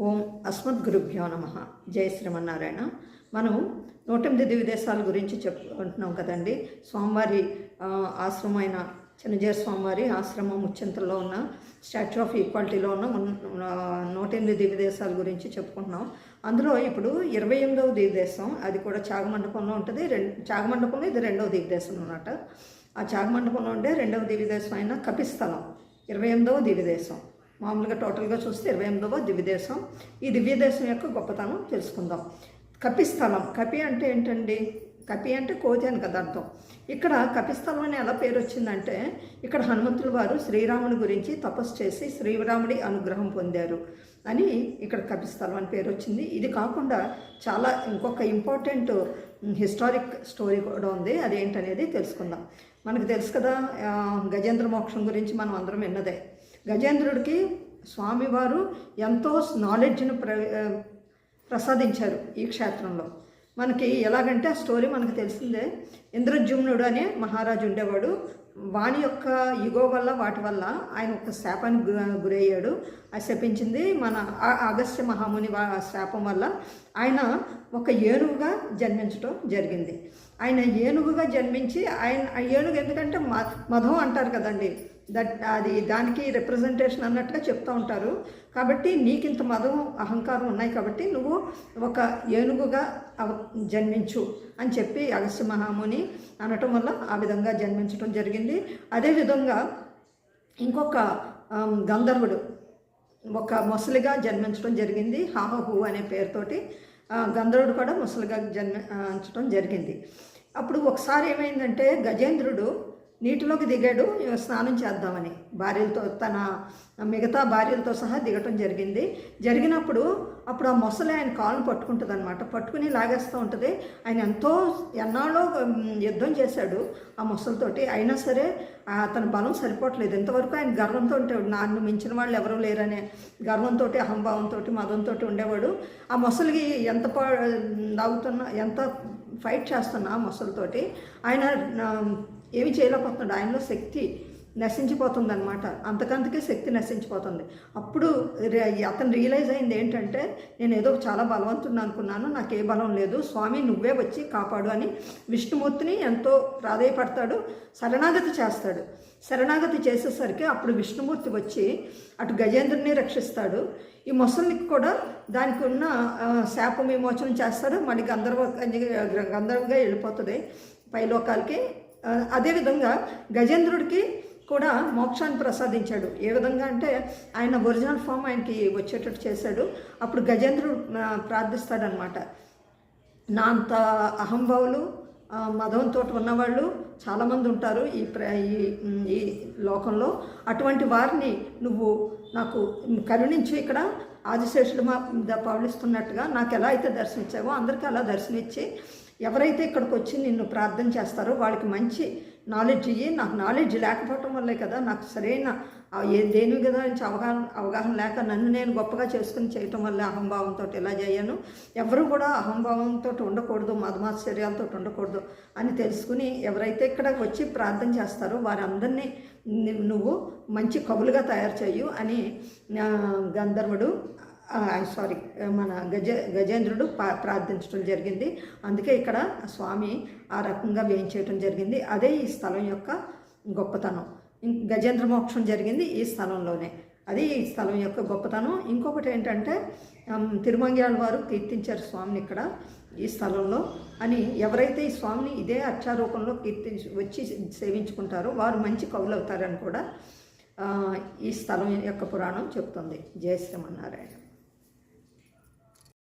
ఓం అస్మద్గురుభ్యో నమః. జయ శ్రీమన్నారాయణ. మనం 108 దివ్యదేశాల గురించి చెప్పుకుంటున్నాం కదండి. స్వామివారి ఆశ్రమమైన చిన్నజీర స్వామివారి ఆశ్రమం ముచ్చింతల్లో ఉన్న స్టాచ్యూ ఆఫ్ ఈక్వాలిటీలో ఉన్న 108 దివ్యదేశాల గురించి చెప్పుకుంటున్నాం. అందులో ఇప్పుడు 28వ దివ్యదేశం, అది కూడా చాగమండపంలో ఉంటుంది. చాగమండపంలో ఇది 2వ దివ్యదేశం అన్నమాట. ఆ చాగమండపంలో ఉండే 2వ దివ్యదేశం అయిన కపిస్థలం 28వ దివ్యదేశం. మామూలుగా టోటల్గా చూస్తే 28వ దివ్యదేశం. ఈ దివ్యదేశం యొక్క గొప్పతనం తెలుసుకుందాం. కపిస్థలం, కపి అంటే ఏంటండి? కపి అంటే కోతి అని కదా అర్థం. ఇక్కడ కపిస్థలం అని ఎలా పేరు వచ్చిందంటే, ఇక్కడ హనుమంతుల వారు శ్రీరాముడి గురించి తపస్సు చేసి శ్రీరాముడి అనుగ్రహం పొందారు అని ఇక్కడ కపిస్థలం అని పేరు వచ్చింది. ఇది కాకుండా చాలా ఇంకొక ఇంపార్టెంట్ హిస్టారిక్ స్టోరీ కూడా ఉంది. అదేంటనేది తెలుసుకుందాం. మనకు తెలుసు కదా, గజేంద్ర మోక్షం గురించి మనం అందరం విన్నదే. గజేంద్రుడికి స్వామివారు ఎంతో నాలెడ్జ్ను ప్రసాదించారు ఈ క్షేత్రంలో. మనకి ఎలాగంటే ఆ స్టోరీ మనకు తెలిసిందే. ఇంద్రజుమ్నుడు అనే మహారాజు ఉండేవాడు. వాని యొక్క యుగో వల్ల వాటి వల్ల ఆయన ఒక శాపానికి గురయ్యాడు. ఆ శపించింది మన అగస్త్య మహాముని శాపం వల్ల ఆయన ఒక ఏనుగుగా జన్మించడం జరిగింది. ఆయన ఏనుగుగా జన్మించి ఆయన ఏనుగు ఎందుకంటే మధం అంటారు కదండి, అది దానికి రిప్రజెంటేషన్ అన్నట్టుగా చెప్తూ ఉంటారు. కాబట్టి నీకు ఇంత మదం అహంకారం ఉన్నాయి కాబట్టి నువ్వు ఒక ఏనుగుగా జన్మించు అని చెప్పి అగస్త్య మహాముని అనటం వల్ల ఆ విధంగా జన్మించడం జరిగింది. అదేవిధంగా ఇంకొక గంధర్వుడు ఒక మొసలిగా జన్మించడం జరిగింది. హాహు అనే పేరుతోటి గంధర్వుడు కూడా మొసలిగా జన్మించడం జరిగింది. అప్పుడు ఒకసారి ఏమైందంటే, గజేంద్రుడు నీటిలోకి దిగాడు స్నానం చేద్దామని. భార్యలతో, తన మిగతా భార్యలతో సహా దిగటం జరిగినప్పుడు అప్పుడు ఆ మొసలి ఆయన కాళ్ళను పట్టుకుంటుంది అనమాట. పట్టుకుని లాగేస్తూ ఉంటుంది. ఆయన ఎన్నాళ్ళో యుద్ధం చేశాడు ఆ మొసలితోటి. అయినా సరే అతని బలం సరిపోవట్లేదు. ఇంతవరకు ఆయన గర్వంతో ఉంటాడు, నన్ను మించిన వాళ్ళు ఎవరూ లేరనే గర్వంతో, అహంభావంతో, మదంతో ఉండేవాడు. ఆ మొసలికి ఎంత లాగుతున్నా, ఎంత ఫైట్ చేస్తున్నా ఆ మొసలితోటి ఆయన ఏమి చేయలేకపోతున్నాడు. ఆయనలో శక్తి నశించిపోతుంది అనమాట. అంతకంతకే శక్తి నశించిపోతుంది. అప్పుడు అతను రియలైజ్ అయింది ఏంటంటే, నేను ఏదో చాలా బలవంతుడు అనుకున్నాను, నాకు ఏ బలం లేదు, స్వామి నువ్వే వచ్చి కాపాడు అని విష్ణుమూర్తిని ఎంతో ప్రాధేయపడతాడు. శరణాగతి చేస్తాడు. శరణాగతి చేసేసరికి అప్పుడు విష్ణుమూర్తి వచ్చి అటు గజేంద్రుని రక్షిస్తాడు. ఈ మొసలికి కూడా దానికి ఉన్న శాప విమోచనం చేస్తాడు. మళ్ళీ గంధర్వగా వెళ్ళిపోతుంది పైలోకాలకి. అదేవిధంగా గజేంద్రుడికి కూడా మోక్షాన్ని ప్రసాదించాడు. ఏ విధంగా అంటే, ఆయన ఒరిజినల్ ఫామ్ ఆయనకి వచ్చేటట్టు చేశాడు. అప్పుడు గజేంద్రుడు ప్రార్థిస్తాడనమాట, నా అంత అహంభావులు మదంతో ఉన్నవాళ్ళు చాలామంది ఉంటారు ఈ లోకంలో. అటువంటి వారిని నువ్వు నాకు కరుణించి ఇక్కడ ఆదిశేషుడు పవళిస్తున్నట్టుగా నాకు ఎలా అయితే దర్శనిచ్చావో అందరికీ అలా దర్శనిచ్చి, ఎవరైతే ఇక్కడికి వచ్చి నిన్ను ప్రార్థన చేస్తారో వాళ్ళకి మంచి నాలెడ్జ్ ఇయ్యి. నాకు నాలెడ్జ్ లేకపోవటం వల్లే కదా, నాకు సరైన దేని గురించి అవగాహన లేక నన్ను నేను గొప్పగా చేసుకుని చేయటం వల్ల అహంభావంతో ఇలా చేయను. ఎవరు కూడా అహంభావంతో ఉండకూడదు, మదమాశ్చర్యాలతో ఉండకూడదు అని తెలుసుకుని ఎవరైతే ఇక్కడ వచ్చి ప్రార్థన చేస్తారో వారందరినీ నువ్వు మంచి కవులుగా తయారు చేయు అని గంధర్వుడు మన గజేంద్రుడు ప్రార్థించడం జరిగింది. అందుకే ఇక్కడ స్వామి ఆ రకంగా వేయించేయటం జరిగింది. అదే ఈ స్థలం యొక్క గొప్పతనం. గజేంద్ర మోక్షం జరిగింది ఈ స్థలంలోనే. అది ఈ స్థలం యొక్క గొప్పతనం. ఇంకొకటి ఏంటంటే, తిరుమంగ్యాల వారు కీర్తించారు స్వామిని ఇక్కడ ఈ స్థలంలో అని. ఎవరైతే ఈ స్వామిని ఇదే అక్షారూపంలో వచ్చి సేవించుకుంటారో వారు మంచి కవులు అవుతారని కూడా ఈ స్థలం యొక్క పురాణం చెప్తుంది. జయ శ్రీమన్నారాయణ.